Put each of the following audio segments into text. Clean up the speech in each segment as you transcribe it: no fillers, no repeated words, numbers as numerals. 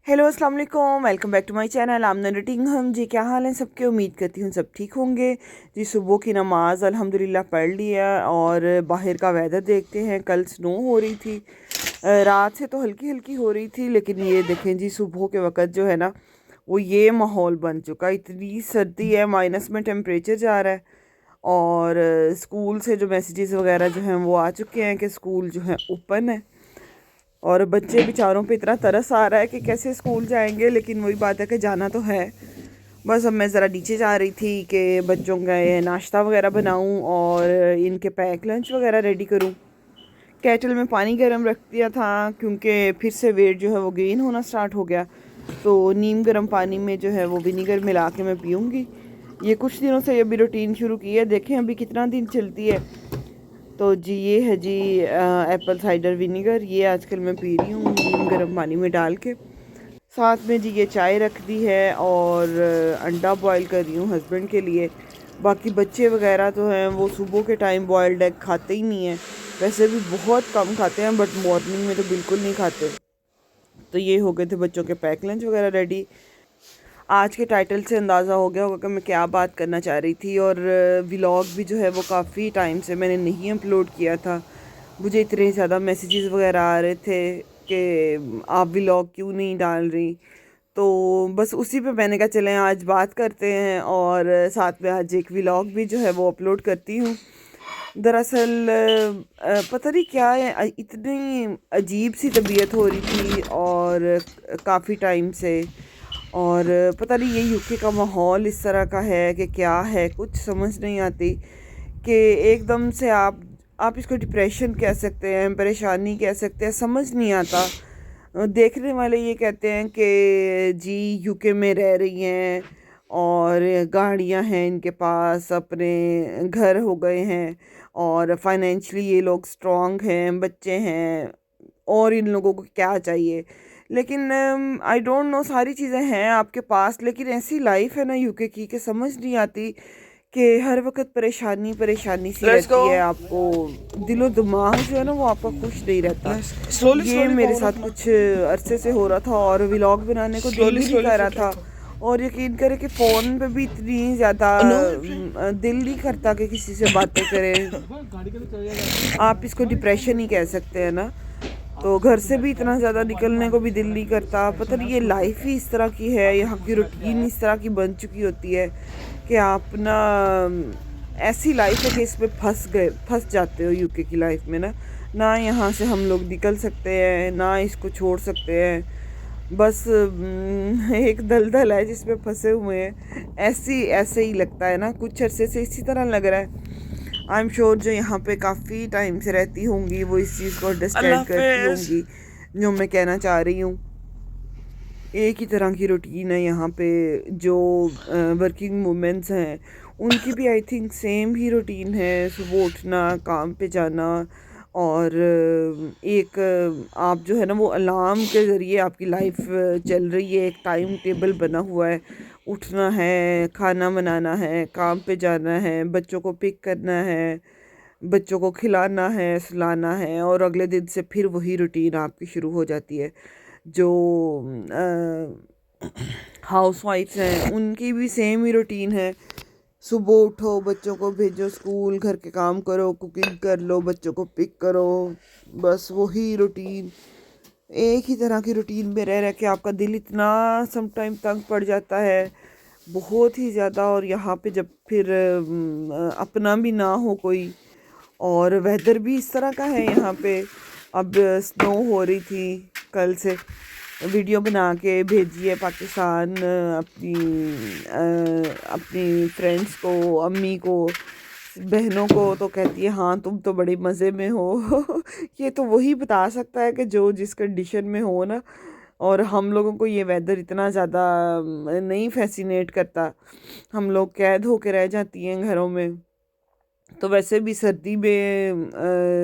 Hello अस्सलाम वालेकुम, welcome back to my channel Amna रटिंग। हम जी, क्या हाल है सबके? उम्मीद करती हूँ सब ठीक होंगे जी। सुबह की नमाज अल्हम्दुलिल्लाह पढ़ लिया और बाहर का वेदर देखते हैं। कल स्नो हो रही थी, रात से तो हल्की हल्की हो रही थी, लेकिन ये देखें जी सुबह के वक़्त जो है ना वो ये माहौल बन चुका। इतनी सर्दी है, माइनस में टेम्परेचर जा रहा है। और स्कूल से जो मैसेजेस वगैरह जो हैं वो आ चुके हैं कि स्कूल जो है ओपन है। और बच्चे बेचारों पे इतना तरस आ रहा है कि कैसे स्कूल जाएंगे, लेकिन वही बात है कि जाना तो है। बस अब मैं ज़रा नीचे जा रही थी कि बच्चों का ये नाश्ता वगैरह बनाऊं और इनके पैक लंच वगैरह रेडी करूं। केटल में पानी गर्म रख दिया था क्योंकि फिर से वेट जो है वो गेन होना स्टार्ट हो गया। तो नीम गर्म पानी में जो है वो विनीगर मिला के मैं पीऊँगी। ये कुछ दिनों से अभी रूटीन शुरू की है, देखें अभी कितना दिन चलती है। तो जी ये है जी एप्पल साइडर विनीगर, ये आजकल मैं पी रही हूँ नीम गर्म पानी में डाल के। साथ में जी ये चाय रख दी है और अंडा बॉईल कर रही हूँ हस्बैंड के लिए। बाकी बच्चे वगैरह तो हैं वो सुबह के टाइम बॉयल्ड एग खाते ही नहीं हैं। वैसे भी बहुत कम खाते हैं, बट मॉर्निंग में तो बिल्कुल नहीं खाते। तो ये हो गए थे बच्चों के पैक लंच वगैरह रेडी। आज के टाइटल से अंदाज़ा हो गया होगा कि मैं क्या बात करना चाह रही थी। और व्लॉग भी जो है वो काफ़ी टाइम से मैंने नहीं अपलोड किया था। मुझे इतने ज़्यादा मैसेजेस वगैरह आ रहे थे कि आप व्लॉग क्यों नहीं डाल रही। तो बस उसी पे मैंने कहा चलें आज बात करते हैं, और साथ में आज एक व्लॉग भी जो है वो अपलोड करती हूँ। दरअसल पता नहीं क्या है, इतनी अजीब सी तबीयत हो रही थी और काफ़ी टाइम से। और पता नहीं ये यूके का माहौल इस तरह का है कि क्या है, कुछ समझ नहीं आती कि एकदम से आप इसको डिप्रेशन कह सकते हैं, परेशानी कह सकते हैं, समझ नहीं आता। देखने वाले ये कहते हैं कि जी यूके में रह रही हैं और गाड़ियां हैं इनके पास, अपने घर हो गए हैं और फाइनेंशियली ये लोग स्ट्रांग हैं, बच्चे हैं, और इन लोगों को क्या चाहिए। लेकिन आई डोंट नो, सारी चीज़ें हैं आपके पास, लेकिन ऐसी लाइफ है ना यूके की कि समझ नहीं आती कि हर वक्त परेशानी परेशानी सी Let's रहती है। go. आपको दिलो दिमाग जो है ना वो आपका खुश नहीं रहता। Nice. Slowly, ये slowly मेरे power साथ up, man. कुछ अरसे से हो रहा था और व्लॉग बनाने को दिल Slowly, ही नहीं slowly कर रहा fit था। रखो. और यकीन करें कि फ़ोन पे भी इतनी ज़्यादा No, my friend. दिल नहीं करता कि किसी से बातें करें। आप इसको डिप्रेशन ही कह सकते हैं ना। तो घर से भी इतना ज़्यादा निकलने को भी दिल नहीं करता। पता नहीं ये लाइफ ही इस तरह की है, यहाँ की रूटीन इस तरह की बन चुकी होती है कि आप ना ऐसी लाइफ है कि इसमें फंस जाते हो यूके की लाइफ में ना। ना यहाँ से हम लोग निकल सकते हैं, ना इसको छोड़ सकते हैं। बस एक दलदल है जिसमें फंसे हुए हैं। ऐसे ही लगता है ना, कुछ अरसे से इसी तरह लग रहा है। आई एम श्योर जो यहाँ पे काफ़ी टाइम से रहती होंगी वो इस चीज़ को Allah अंडरस्टैंड करती Hafiz. होंगी जो मैं कहना चाह रही हूँ। एक ही तरह की रूटीन है यहाँ पे। जो वर्किंग वुमेंस हैं उनकी भी I think same he routine है, सुबह उठना, काम पे जाना। और एक आप जो है ना वो अलार्म के ज़रिए आपकी लाइफ चल रही है, एक टाइम टेबल बना हुआ है। उठना है, खाना बनाना है, काम पे जाना है, बच्चों को पिक करना है, बच्चों को खिलाना है, सुलाना है, और अगले दिन से फिर वही रूटीन आपकी शुरू हो जाती है। जो हाउस वाइफ्स हैं उनकी भी सेम ही रूटीन है। सुबह उठो, बच्चों को भेजो स्कूल, घर के काम करो, कुकिंग कर लो, बच्चों को पिक करो। बस वही रूटीन, एक ही तरह की रूटीन में रह रह के आपका दिल इतना समटाइम तंग पड़ जाता है, बहुत ही ज़्यादा। और यहाँ पे जब फिर अपना भी ना हो कोई, और वेदर भी इस तरह का है यहाँ पे। अब स्नो हो रही थी कल से, वीडियो बना के भेजी है पाकिस्तान अपनी फ्रेंड्स को, अम्मी को, बहनों को। तो कहती है हाँ तुम तो बड़े मज़े में हो। ये तो वही बता सकता है कि जो जिस कंडीशन में हो ना। और हम लोगों को ये वेदर इतना ज़्यादा नहीं फैसिनेट करता, हम लोग कैद होके रह जाती हैं घरों में। तो वैसे भी सर्दी में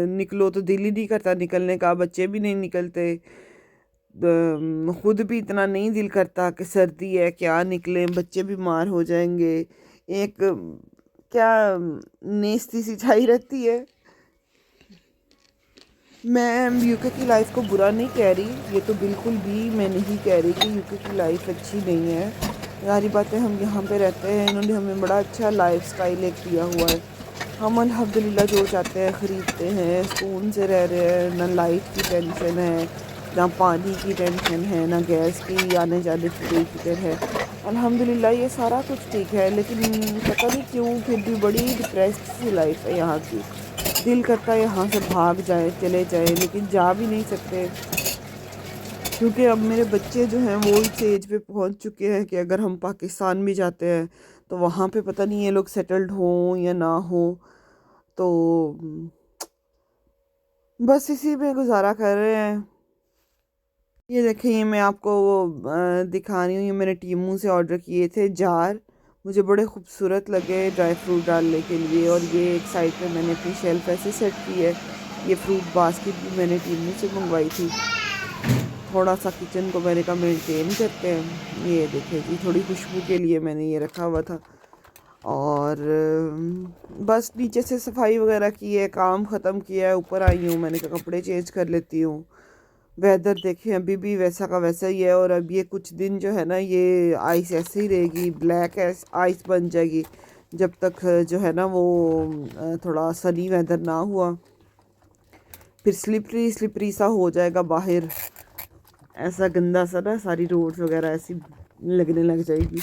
निकलो तो दिल ही नहीं करता निकलने का, बच्चे भी नहीं निकलते। खुद भी इतना नहीं दिल करता कि सर्दी है क्या निकलें, बच्चे बीमार हो जाएंगे। एक क्या नेस्ती सी छाई रहती है। मैं यूके की लाइफ को बुरा नहीं कह रही, ये तो बिल्कुल भी मैं नहीं कह रही कि यूके की लाइफ अच्छी नहीं है। सारी बातें, हम यहाँ पे रहते हैं, इन्होंने हमें बड़ा अच्छा लाइफस्टाइल एक दिया हुआ है। हम अल्हम्दुलिल्लाह जो चाहते हैं ख़रीदते हैं, सुकून से रह रहे हैं, ना लाइट की टेंशन है, ना पानी की टेंशन है, ना गैस की आने जाने की कोई फिक्र है। अल्हम्दुलिल्लाह ये सारा कुछ ठीक है, लेकिन पता नहीं क्यों फिर भी बड़ी डिप्रेस्ड सी लाइफ है यहाँ की। दिल करता है यहाँ से भाग जाए, चले जाए, लेकिन जा भी नहीं सकते, क्योंकि अब मेरे बच्चे जो हैं वो इस एज पे पहुँच चुके हैं कि अगर हम पाकिस्तान भी जाते हैं तो वहाँ पे पता नहीं ये लोग सेटल्ड हों या ना हो। तो बस इसी में गुजारा कर रहे हैं। ये देखें, ये मैं आपको दिखा रही हूँ, ये मैंने टीमू से ऑर्डर किए थे जार। मुझे बड़े खूबसूरत लगे ड्राई फ्रूट डालने के लिए, और ये एक साइड पे मैंने अपनी शेल्फ ऐसे सेट की है। ये फ्रूट बास्केट भी मैंने टीमू से मंगवाई थी। थोड़ा सा किचन को मैंने कहा मेंटेन करते हैं। ये देखें जी, थोड़ी खुशबू के लिए मैंने ये रखा हुआ था। और बस नीचे से सफाई वगैरह की है, काम ख़त्म किया है, ऊपर आई हूँ, मैंने कहा कपड़े चेंज कर लेती हूँ। वेदर देखें अभी भी वैसा का वैसा ही है, और अब ये कुछ दिन जो है ना, ये आइस ऐसे ही रहेगी, ब्लैक आइस बन जाएगी जब तक जो है ना वो थोड़ा सनी वेदर ना हुआ। फिर स्लिपरी स्लिपरी सा हो जाएगा बाहर, ऐसा गंदा सा ना, सारी रोड्स वगैरह ऐसी लगने लग जाएगी।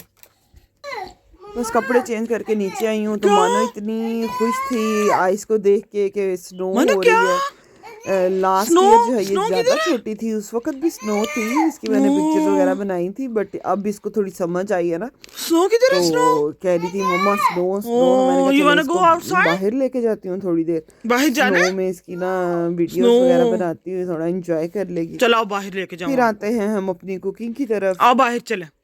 बस कपड़े चेंज करके नीचे आई हूँ तो मानो इतनी खुश थी आइस को देख के कि स्नो हो रही है। लास्ट ईयर जो है ये ज़्यादा छोटी थी, उस वक्त भी स्नो थी, इसकी मैंने पिक्चर्स वगैरह बनाई थी, बट अब इसको थोड़ी समझ आई है ना। स्नो किधर है? स्नो तो कह रही थी मम्मा स्नो स्नो, मैंने कहा चलो इसको बाहर लेके जाती हूँ थोड़ी देर, बाहर जाना स्नो में इसकी ना वीडियोस वगैरह बनाती हूँ, थोड़ा एंजॉय कर लेगी। चलो बाहर लेके जाओ। फिर आते हैं हम अपनी कुकिंग की तरफ। आओ बाहर चले।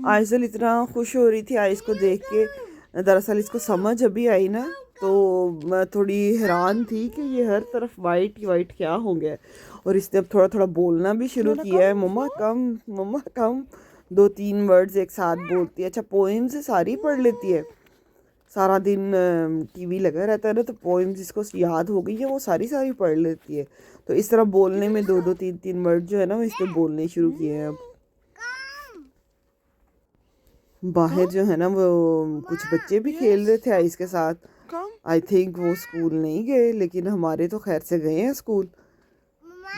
आइजल इतना खुश हो रही थी आइस को देख के। दरअसल इसको समझ अभी आई ना, तो मैं थोड़ी हैरान थी कि ये हर तरफ वाइट वाइट क्या हो गया। और इसने अब थोड़ा थोड़ा बोलना भी शुरू किया है, मम्मा कम, मम्मा कम, 2-3 वर्ड्स एक साथ बोलती है। अच्छा, पोएम्स सारी पढ़ लेती है, सारा दिन टीवी लगा रहता है ना, तो पोएम्स जिसको याद हो गई है वो सारी सारी पढ़ लेती है। तो इस तरह बोलने में 2-2 3-3 वर्ड जो है ना वो इसने बोलने शुरू किए हैं। अब बाहर जो है ना वो कुछ बच्चे भी खेल रहे थे आइस के साथ। आई थिंक वो स्कूल नहीं गए, लेकिन हमारे तो खैर से गए हैं स्कूल।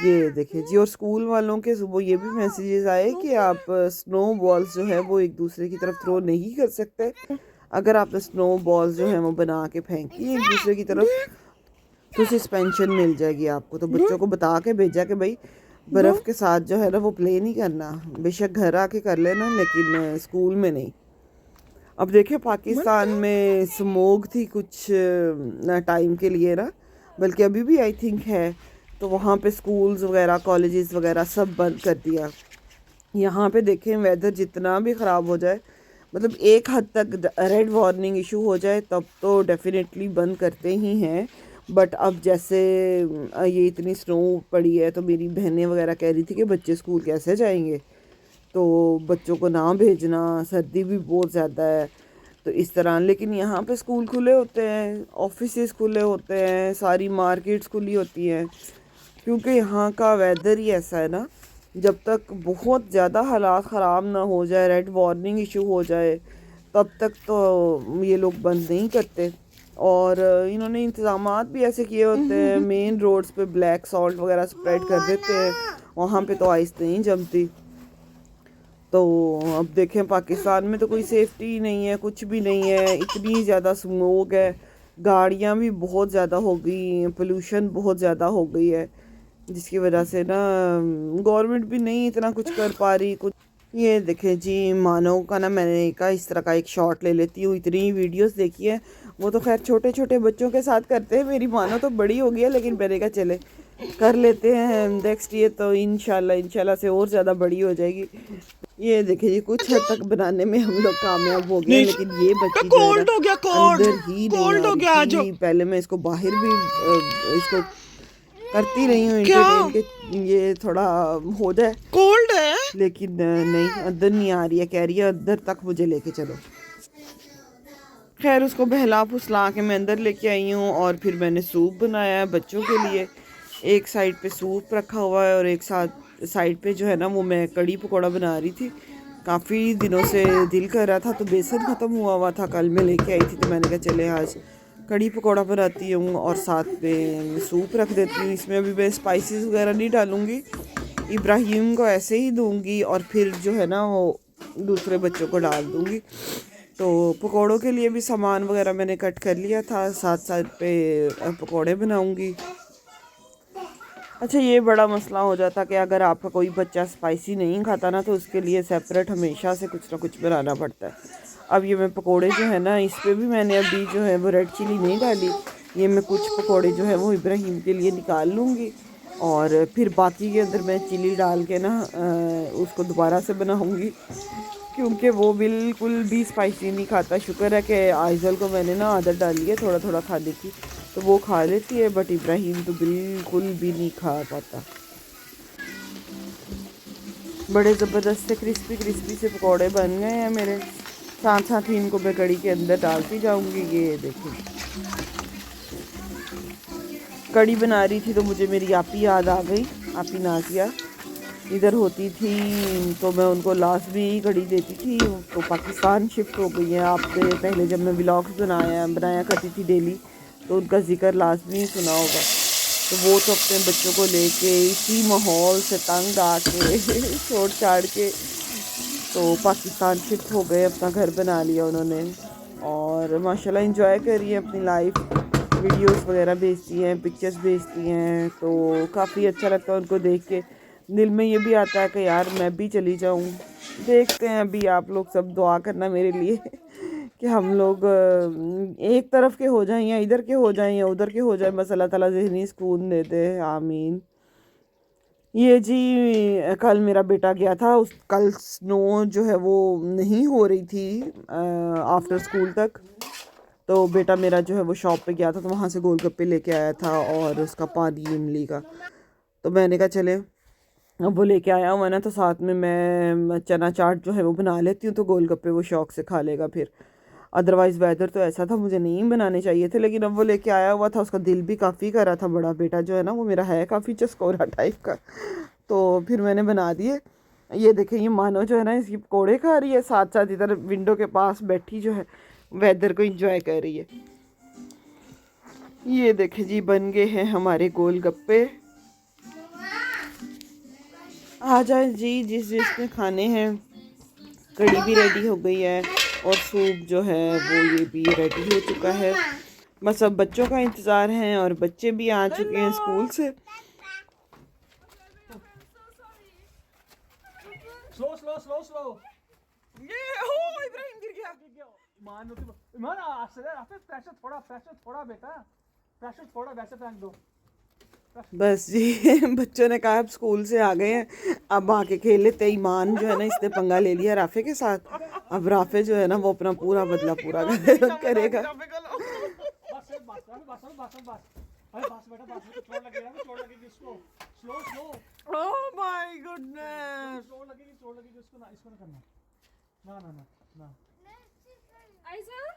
ये देखिए जी, और स्कूल वालों के सुबह ये भी मैसेजेस आए कि आप स्नो बॉल्स जो है वो एक दूसरे की तरफ थ्रो नहीं कर सकते। अगर आपने स्नो बॉल्स जो है वो बना के फेंकी एक दूसरे की तरफ तो सस्पेंशन मिल जाएगी आपको। तो बच्चों को बता के भेजा कि भाई बर्फ़ के साथ जो है ना वो प्ले नहीं करना, बेशक घर आके कर लेना, लेकिन स्कूल में नहीं। अब देखिए पाकिस्तान में स्मोक थी कुछ टाइम के लिए ना, बल्कि अभी भी आई थिंक है, तो वहाँ पे स्कूल्स वगैरह कॉलेजेस वगैरह सब बंद कर दिया। यहाँ पे देखें वेदर जितना भी ख़राब हो जाए, मतलब एक हद तक रेड वार्निंग इशू हो जाए तब तो डेफिनेटली बंद करते ही हैं। बट अब जैसे ये इतनी स्नो पड़ी है, तो मेरी बहनें वगैरह कह रही थी कि बच्चे स्कूल कैसे जाएंगे, तो बच्चों को ना भेजना, सर्दी भी बहुत ज़्यादा है, तो इस तरह। लेकिन यहाँ पे स्कूल खुले होते हैं, ऑफिसेज खुले होते हैं, सारी मार्केट्स खुली होती हैं, क्योंकि यहाँ का वेदर ही ऐसा है ना, जब तक बहुत ज़्यादा हालात ख़राब ना हो जाए, रेड वार्निंग इशू हो जाए, तब तक तो ये लोग बंद नहीं करते। और इन्होंने इंतज़ामात भी ऐसे किए होते हैं, मेन रोड्स पे ब्लैक सॉल्ट वगैरह स्प्रेड कर देते हैं, वहाँ पे तो आइस नहीं जमती। तो अब देखें पाकिस्तान में तो कोई सेफ्टी नहीं है, कुछ भी नहीं है, इतनी ज़्यादा स्मोक है, गाड़ियाँ भी बहुत ज़्यादा हो गई, पोल्यूशन बहुत ज़्यादा हो गई है, जिसकी वजह से ना गवर्नमेंट भी नहीं इतना कुछ कर पा रही कुछ। ये देखें जी, मानो का ना मैंने कहा इस तरह का एक शॉट ले लेती हूँ, इतनी वीडियोस देखी है, वो तो खैर छोटे छोटे बच्चों के साथ करते हैं, मेरी मानो तो बड़ी हो गई है, लेकिन मैंने कहा चले कर लेते हैं नेक्स्ट ईयर, तो इंशाल्लाह से और ज़्यादा बड़ी हो जाएगी। ये देखिए जी, कुछ हद तक बनाने में हम लोग कामयाब हो गए, लेकिन ये बच्ची कोल्ड हो गया, अंदर ही कोल्ड हो गया। नहीं आ रही थी। पहले मैं इसको बाहर भी इसको करती रही हूँ इंटरटेन के, ये थोड़ा हो जाए, कोल्ड है, लेकिन नहीं, अंदर नहीं आ रही है, कह रही है अंदर तक मुझे लेके चलो। खैर उसको बहला फुसला के मैं अंदर लेके आई हूँ और फिर मैंने सूप बनाया है बच्चों के लिए। एक साइड पे सूप रखा हुआ है और एक साइड पे जो है ना वो मैं कड़ी पकौड़ा बना रही थी। काफ़ी दिनों से दिल कर रहा था, तो बेसन ख़त्म हुआ था, कल मैं लेके आई थी, तो मैंने कहा चले आज कड़ी पकौड़ा बनाती हूँ और साथ में सूप रख देती हूँ। इसमें अभी मैं स्पाइसेस वगैरह नहीं डालूँगी, इब्राहिम को ऐसे ही दूँगी और फिर जो है ना वो दूसरे बच्चों को डाल दूँगी। तो पकौड़ों के लिए भी सामान वगैरह मैंने कट कर लिया था, साथ साथ पे पकौड़े बनाऊँगी। अच्छा, ये बड़ा मसला हो जाता कि अगर आपका कोई बच्चा स्पाइसी नहीं खाता ना, तो उसके लिए सेपरेट हमेशा से कुछ ना कुछ बनाना पड़ता है। अब ये मैं पकोड़े जो है ना, इस पर भी मैंने अभी जो है वो रेड चिली नहीं डाली। ये मैं कुछ पकोड़े जो है वो इब्राहिम के लिए निकाल लूँगी और फिर बाकी के अंदर मैं चिली डाल के ना उसको दोबारा से बनाऊँगी, क्योंकि वो बिल्कुल भी स्पाइसी नहीं खाता। शुक्र है कि आइज़ल को मैंने ना आदत डाली है थोड़ा थोड़ा खाने की, तो वो खा लेती है, बट इब्राहिम तो बिल्कुल भी नहीं खा पाता। बड़े ज़बरदस्त से क्रिस्पी क्रिस्पी से पकौड़े बन गए हैं मेरे। साथ साथ ही इनको मैं कड़ी के अंदर डालती जाऊंगी। ये देखिए, कड़ी बना रही थी तो मुझे मेरी आपी याद आ गई। आपी नाजिया इधर होती थी तो मैं उनको लाजमी कड़ी देती थी। तो पाकिस्तान शिफ्ट हो गई है। आपसे पहले जब मैं व्लॉग्स बनाया करती थी डेली, तो उनका जिक्र लाजमी सुना होगा। तो वो तो अपने बच्चों को लेके इसी माहौल से तंग आके छोड़ छाड़ के तो पाकिस्तान शिफ्ट हो गए, अपना घर बना लिया उन्होंने और माशाल्लाह इंजॉय कर रही है अपनी लाइफ। वीडियोस वगैरह भेजती हैं, पिक्चर्स भेजती हैं, तो काफ़ी अच्छा लगता है उनको देख के। दिल में ये भी आता है कि यार मैं भी चली जाऊँ। देखते हैं, अभी आप लोग सब दुआ करना मेरे लिए कि हम लोग एक तरफ के हो जाएं या इधर के हो जाएं या उधर के हो जाएं, बस अल्लाह ताला ज़हनी सुकून दे दे, आमीन। ये जी कल मेरा बेटा गया था, उस कल स्नो जो है वो नहीं हो रही थी आफ्टर स्कूल तक। तो बेटा मेरा जो है वो शॉप पे गया था, तो वहाँ से गोलगप्पे लेके आया था और उसका पानी इमली का। तो मैंने कहा चले, अब वो लेके आया हुआ ना, तो साथ में मैं चना चाट जो है वो बना लेती हूँ, तो गोलगप्पे वो शौक से खा लेगा फिर। अदरवाइज़ वेदर तो ऐसा था, मुझे नहीं बनाने चाहिए थे, लेकिन अब वो लेके आया हुआ था, उसका दिल भी काफ़ी कर रहा था। बड़ा बेटा जो है ना वो मेरा है काफ़ी चस्कोरा टाइप का, तो फिर मैंने बना दिए। ये देखें, ये मानो जो है ना इसकी पकौड़े खा रही है, साथ साथ इधर विंडो के पास बैठी जो है वेदर को इंजॉय कर रही है। ये देखें जी, बन गए हैं हमारे गोलगप्पे। आ जाए जी जिसने खाने हैं। कड़ी भी रेडी हो गई है और सूप जो है वो ये भी रेडी हो चुका है। बस अब बच्चों का इंतज़ार है और बच्चे भी आ चुके हैं स्कूल से। Slow slow slow slow. ये हो, इब्राहिम गिर गया। ईमान प्रेशर थोड़ा बेटा, प्रेशर थोड़ा, वैसे फेंक दो। बस जी बच्चों ने कहा अब स्कूल से आ गए हैं, अब आके खेल लेते। ईमान जो है ना इसने पंगा ले लिया राफे के साथ। अब राफे जो है ना वो अपना पूरा बदला पूरा करेगा। ओह माय गुडनेस,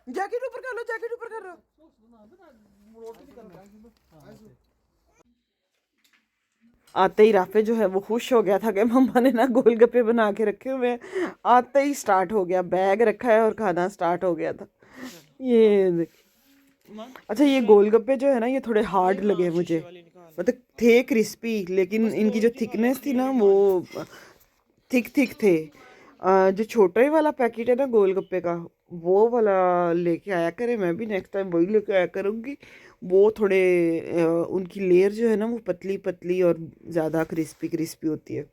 जैकेट ऊपर कर लो, जैकेट ऊपर कर लो। आते ही राफे जो है वो खुश हो गया था कि मम्मा ने ना गोलगप्पे बना के रखे हुए हैं। आते ही स्टार्ट हो गया, बैग रखा है और खाना स्टार्ट हो गया था। ये देखिए, अच्छा ये गोलगप्पे जो है ना ये थोड़े हार्ड लगे मुझे, मतलब थे क्रिस्पी, लेकिन इनकी जो थिकनेस थी ना वो थिक थे। जो छोटा ही वाला पैकेट है ना गोलगप्पे का, वो वाला लेके आया करें, मैं भी नेक्स्ट टाइम वही लेके आया करूँगी। वो थोड़े उनकी लेयर जो है ना वो पतली पतली और ज़्यादा क्रिस्पी क्रिस्पी होती है।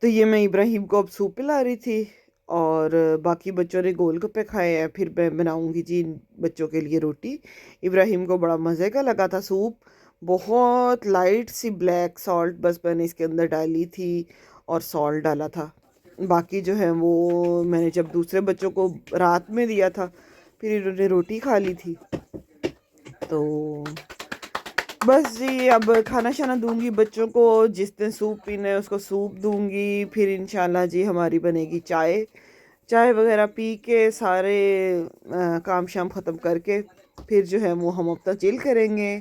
तो ये मैं इब्राहिम को अब सूप पिला रही थी और बाकी बच्चों ने गोलगप्पे खाए हैं। फिर मैं बनाऊंगी जी इन बच्चों के लिए रोटी। इब्राहिम को बड़ा मज़े का लगा था सूप, बहुत लाइट सी ब्लैक सॉल्ट बस मैंने इसके अंदर डाली थी और सॉल्ट डाला था। बाकी जो है वो मैंने जब दूसरे बच्चों को रात में दिया था, फिर इन्होंने रोटी खा ली थी। तो बस जी अब खाना शाना दूंगी बच्चों को, जिसने सूप पीना है उसको सूप दूंगी। फिर इंशाल्लाह जी हमारी बनेगी चाय। चाय वगैरह पी के सारे काम शाम ख़त्म करके फिर जो है वो हम अपना चिल करेंगे,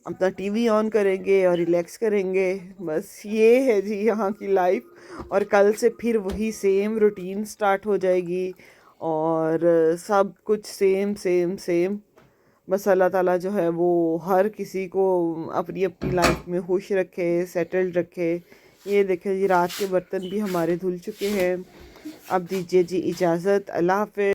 अपना टीवी ऑन करेंगे और रिलैक्स करेंगे। बस ये है जी यहाँ की लाइफ। और कल से फिर वही सेम रूटीन स्टार्ट हो जाएगी और सब कुछ सेम सेम सेम। बस अल्लाह ताला जो है वो हर किसी को अपनी अपनी लाइफ में खुश रखे, सेटल्ड रखे। ये देखें जी, रात के बर्तन भी हमारे धुल चुके हैं। अब दीजिए जी इजाज़त, अल्लाह हाफ़िज़।